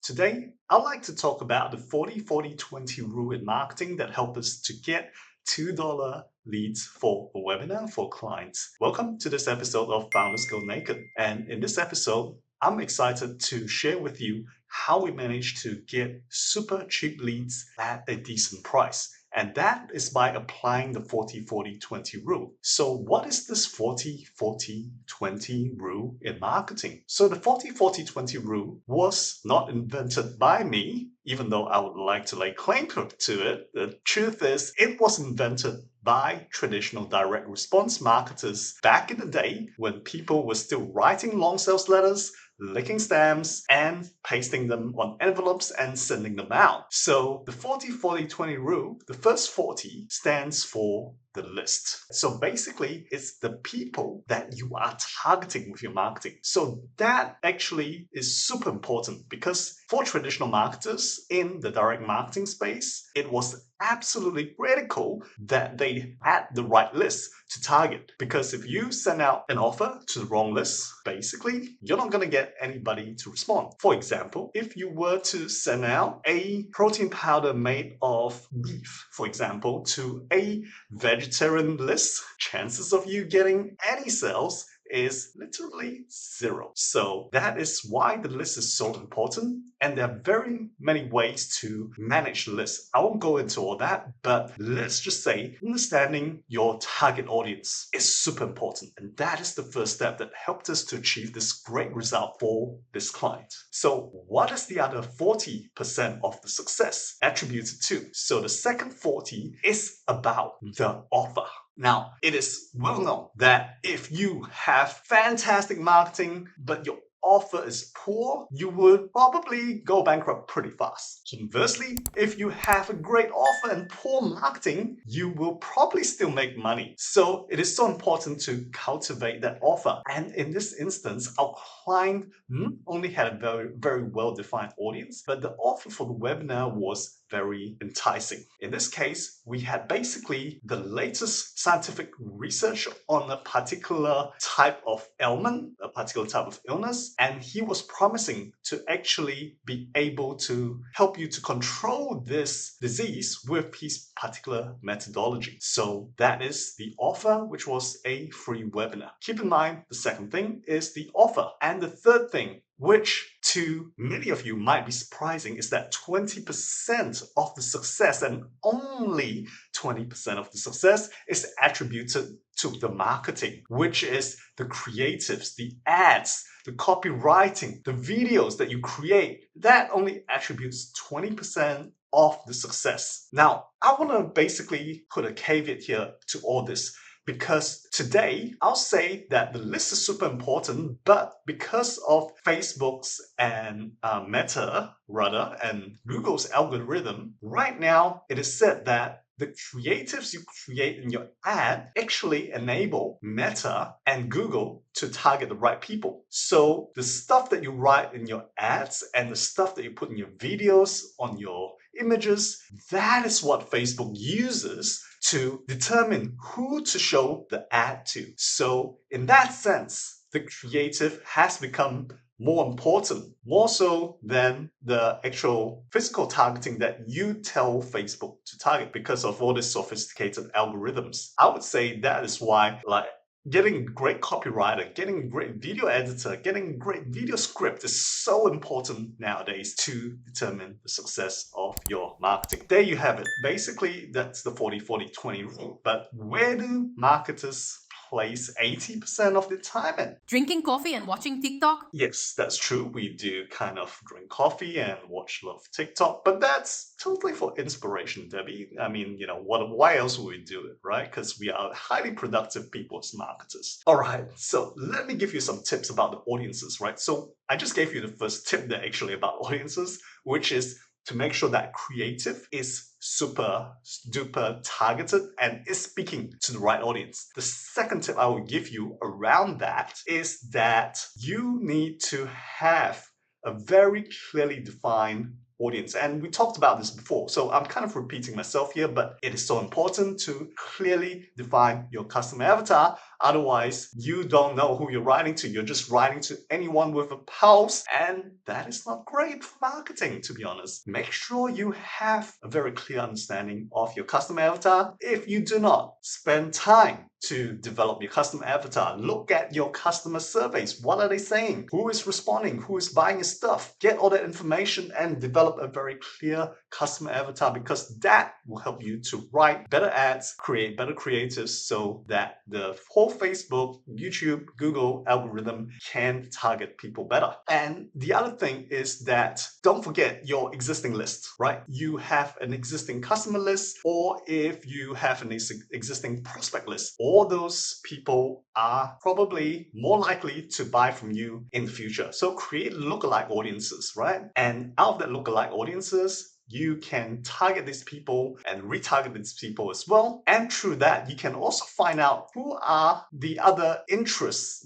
Today, I'd like to talk about the 40-40-20 rule in marketing that helps us to get $2 leads for a webinar for clients. Welcome to this episode of Founders Go Naked. And in this episode, I'm excited to share with you how we managed to get super cheap leads at a decent price. And that is by applying the 40-40-20 rule. So what is this 40-40-20 rule in marketing? So the 40-40-20 rule was not invented by me, even though I would like to lay claim to it. The truth is, it was invented by traditional direct response marketers back in the day when people were still writing long sales letters, licking stamps, and pasting them on envelopes and sending them out. So the 40-40-20 rule, the first 40 stands for the list. So basically, it's the people that you are targeting with your marketing. So that actually is super important because for traditional marketers in the direct marketing space, it was absolutely critical that they had the right list to target. Because if you send out an offer to the wrong list, basically, you're not going to get anybody to respond. For example, if you were to send out a protein powder made of beef, for example, to a vegetarian list, chances of you getting any sales is literally zero. So that is why the list is so important. And there are very many ways to manage the list. I won't go into all that, but let's just say understanding your target audience is super important. And that is the first step that helped us to achieve this great result for this client. So what is the other 40% of the success attributed to? So the second 40 is about the offer. Now, it is well known that if you have fantastic marketing, but your offer is poor, you would probably go bankrupt pretty fast. Conversely, if you have a great offer and poor marketing, you will probably still make money. So it is so important to cultivate that offer. And in this instance, our client not only had a very well-defined audience, but the offer for the webinar was very enticing. In this case, we had basically the latest scientific research on a particular type of ailment, a particular type of illness, and he was promising to actually be able to help you to control this disease with his particular methodology. So that is the offer, which was a free webinar. Keep in mind, the second thing is the offer. And the third thing, which to many of you might be surprising, is that 20% of the success and only 20% of the success is attributed to the marketing, which is the creatives, the ads, the copywriting, the videos that you create. That only attributes 20% of the success. Now, I want to basically put a caveat here to all this. Because today, I'll say that the list is super important, but because of Facebook's and Meta, rather, and Google's algorithm, right now it is said that the creatives you create in your ad actually enable Meta and Google to target the right people. So the stuff that you write in your ads and the stuff that you put in your videos, on your images, that is what Facebook uses to determine who to show the ad to. So in that sense, the creative has become more important, more so than the actual physical targeting that you tell Facebook to target because of all these sophisticated algorithms. I would say that is why, getting a great copywriter, getting a great video editor, getting a great video script is so important nowadays to determine the success of your marketing. There you have it. Basically, that's the 40-40-20 rule. But where do marketers place 80% of their time in? Drinking coffee and watching TikTok? Yes, that's true. We do kind of drink coffee and watch a lot of TikTok, but that's totally for inspiration, Debbie. I mean, why else would we do it, right? Because we are highly productive people as marketers. All right, so let me give you some tips about the audiences, right? So I just gave you the first tip there actually about audiences, which is to make sure that creative is super duper targeted and is speaking to the right audience. The second tip I will give you around that is that you need to have a very clearly defined audience. And we talked about this before, so I'm kind of repeating myself here, but it is so important to clearly define your customer avatar. Otherwise, you don't know who you're writing to. You're just writing to anyone with a pulse, and that is not great for marketing, to be honest. Make sure you have a very clear understanding of your customer avatar. If you do not spend time to develop your customer avatar, look at your customer surveys. What are they saying? Who is responding? Who is buying your stuff? Get all that information and develop a very clear customer avatar, because that will help you to write better ads, create better creatives, so that the whole Facebook, YouTube, Google algorithm can target people better. And the other thing is that don't forget your existing list, right? You have an existing customer list, or if you have an existing prospect list, all those people are probably more likely to buy from you in the future. So create lookalike audiences, right? And out of that lookalike audiences, you can target these people and retarget these people as well. And through that, you can also find out who are the other interests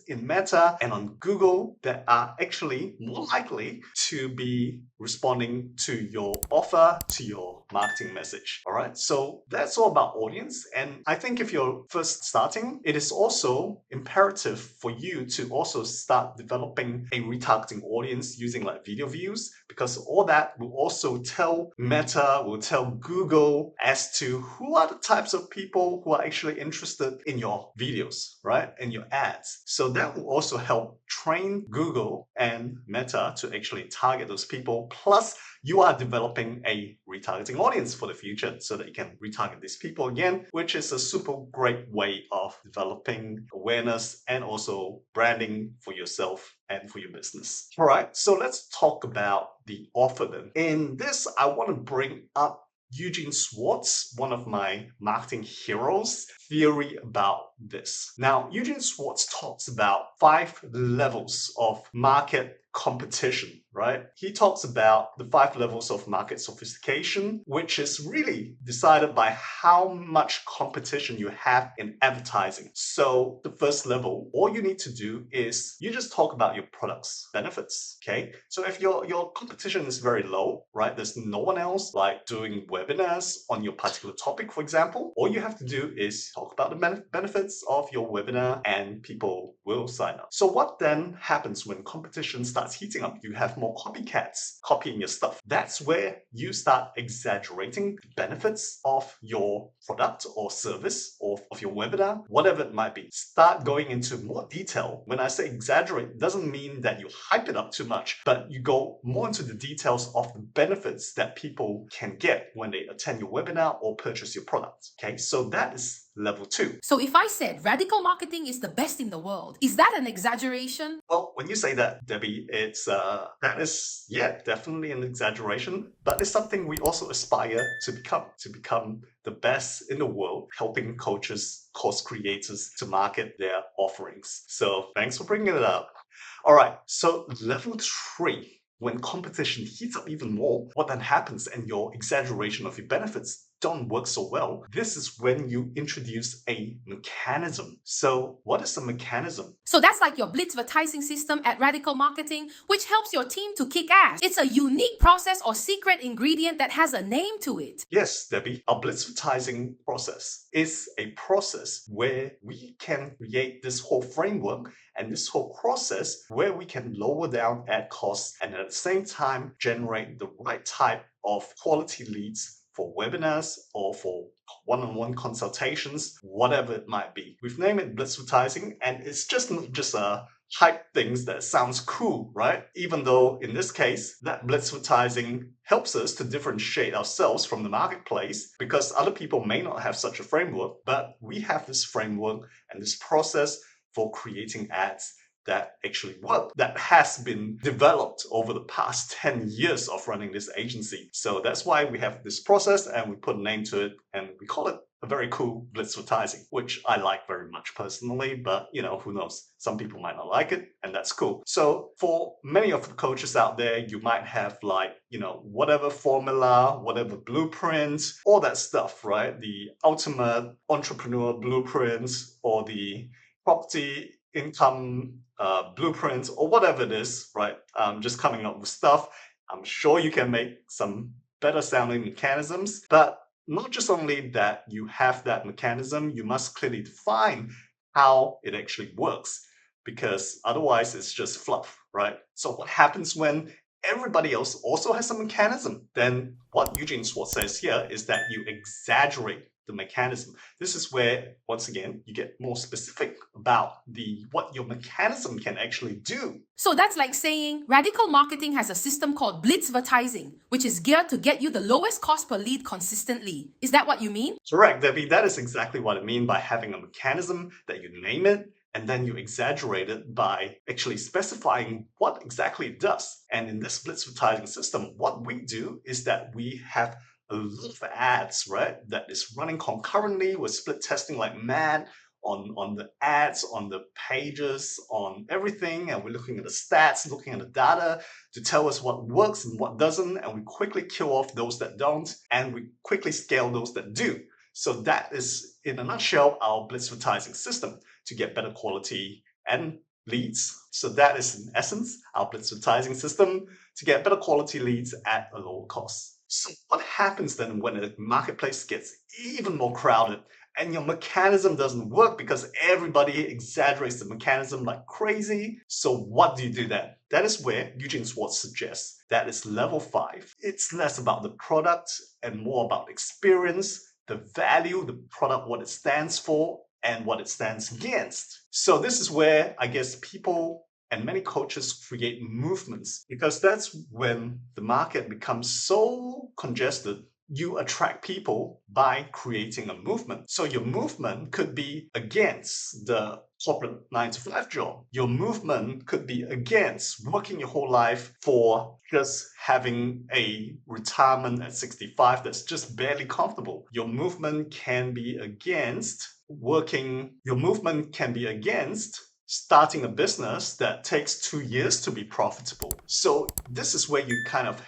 in Meta and on Google that are actually more likely to be responding to your offer, to your marketing message. All right, so that's all about audience. And I think if you're first starting, it is also imperative for you to also start developing a retargeting audience using like video views, because all that will also tell Meta, will tell Google as to who are the types of people who are actually interested in your videos, right? In your ads. So that will also help train Google and Meta to actually target those people. Plus, you are developing a retargeting audience for the future so that you can retarget these people again, which is a super great way of developing awareness and also branding for yourself and for your business. All right, so let's talk about the offer then. In this, I want to bring up Eugene Swartz, one of my marketing heroes, theory about this. Now, Eugene Swartz talks about 5 levels of market competition, right? He talks about the 5 levels of market sophistication, which is really decided by how much competition you have in advertising. So the first level, all you need to do is you just talk about your products, benefits, okay? So if your competition is very low, right? There's no one else like doing webinars on your particular topic, for example. All you have to do is talk about the benefits of your webinar and people will sign up. So what then happens when competition starts heating up? You have more copycats copying your stuff. That's where you start exaggerating the benefits of your product or service or of your webinar, whatever it might be. Start going into more detail. When I say exaggerate, it doesn't mean that you hype it up too much, but you go more into the details of the benefits that people can get when they attend your webinar or purchase your product. Okay, so that is level 2. So if I said radical marketing is the best in the world, is that an exaggeration? Well, when you say that, Debbie, it's that is, yeah, definitely an exaggeration, but it's something we also aspire to become the best in the world, helping coaches, course creators to market their offerings. So thanks for bringing it up. All right, so level 3, when competition heats up even more, what then happens and your exaggeration of your benefits don't work so well, this is when you introduce a mechanism. So what is a mechanism? So that's like your blitzvertising system at Radical Marketing, which helps your team to kick ass. It's a unique process or secret ingredient that has a name to it. Yes, Debbie, our blitzvertising process is a process where we can create this whole framework and this whole process where we can lower down ad costs and at the same time generate the right type of quality leads for webinars or for one-on-one consultations, whatever it might be. We've named it blitzvertising, and it's just not just a hype things that sounds cool, right? Even though in this case, that blitzvertising helps us to differentiate ourselves from the marketplace because other people may not have such a framework, but we have this framework and this process for creating ads that actually work, that has been developed over the past 10 years of running this agency. So that's why we have this process and we put a name to it and we call it a very cool blitzvertising, which I like very much personally, but who knows? Some people might not like it and that's cool. So for many of the coaches out there, you might have whatever formula, whatever blueprint, all that stuff, right? The ultimate entrepreneur blueprints or the property income blueprints or whatever it is, right? Just coming up with stuff. I'm sure you can make some better sounding mechanisms, but not just only that you have that mechanism, you must clearly define how it actually works, because otherwise it's just fluff, right? So what happens when everybody else also has a mechanism? Then what Eugene Swartz says here is that you exaggerate the mechanism. This is where, once again, you get more specific about what your mechanism can actually do. So that's like saying radical marketing has a system called blitzvertising, which is geared to get you the lowest cost per lead consistently. Is that what you mean? Correct, Debbie. That is exactly what I mean by having a mechanism that you name it and then you exaggerate it by actually specifying what exactly it does. And in this blitzvertising system, what we do is that we have a lot of ads, right, that is running concurrently. We're split testing like mad on the ads, on the pages, on everything, and we're looking at the stats, looking at the data to tell us what works and what doesn't, and we quickly kill off those that don't, and we quickly scale those that do. So that is, in a nutshell, our blitzvertising system to get better quality and leads. So that is, in essence, our blitzvertising system to get better quality leads at a lower cost. So what happens then when the marketplace gets even more crowded and your mechanism doesn't work because everybody exaggerates the mechanism like crazy? So what do you do then? That is where Eugene Swartz suggests that is level 5. It's less about the product and more about experience, the value, the product, what it stands for, and what it stands against. So this is where I guess people and many coaches create movements, because that's when the market becomes so congested. You attract people by creating a movement. So your movement could be against the corporate 9-to-5 job. Your movement could be against working your whole life for just having a retirement at 65 that's just barely comfortable. Your movement can be against starting a business that takes 2 years to be profitable. So this is where you kind of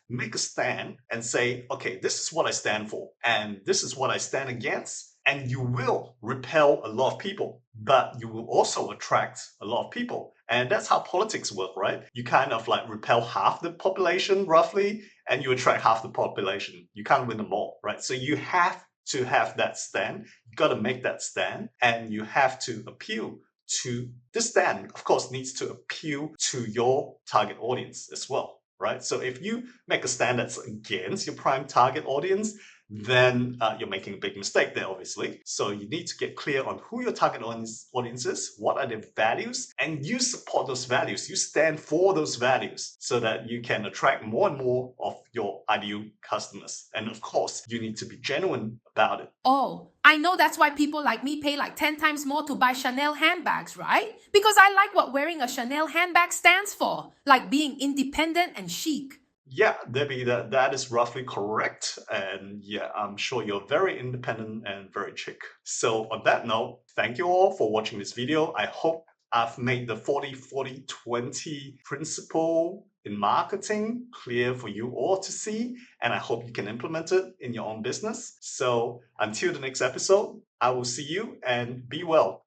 make a stand and say, okay, this is what I stand for, and this is what I stand against. And you will repel a lot of people, but you will also attract a lot of people. And that's how politics work, right? You kind of like repel half the population roughly, and you attract half the population. You can't win them all, right? So you have to have that stand. You got to make that stand, and you have to appeal to this stand. Of course, needs to appeal to your target audience as well, right? So if you make a stand that's against your prime target audience, then you're making a big mistake there, obviously. So you need to get clear on who your target audience is, what are their values, and you support those values. You stand for those values so that you can attract more and more of your ideal customers. And of course, you need to be genuine about it. Oh, I know that's why people like me pay like 10 times more to buy Chanel handbags, right? Because I like what wearing a Chanel handbag stands for, like being independent and chic. Yeah, Debbie, that is roughly correct. And yeah, I'm sure you're very independent and very chic. So on that note, thank you all for watching this video. I hope I've made the 40-40-20 principle in marketing clear for you all to see, and I hope you can implement it in your own business. So until the next episode, I will see you and be well.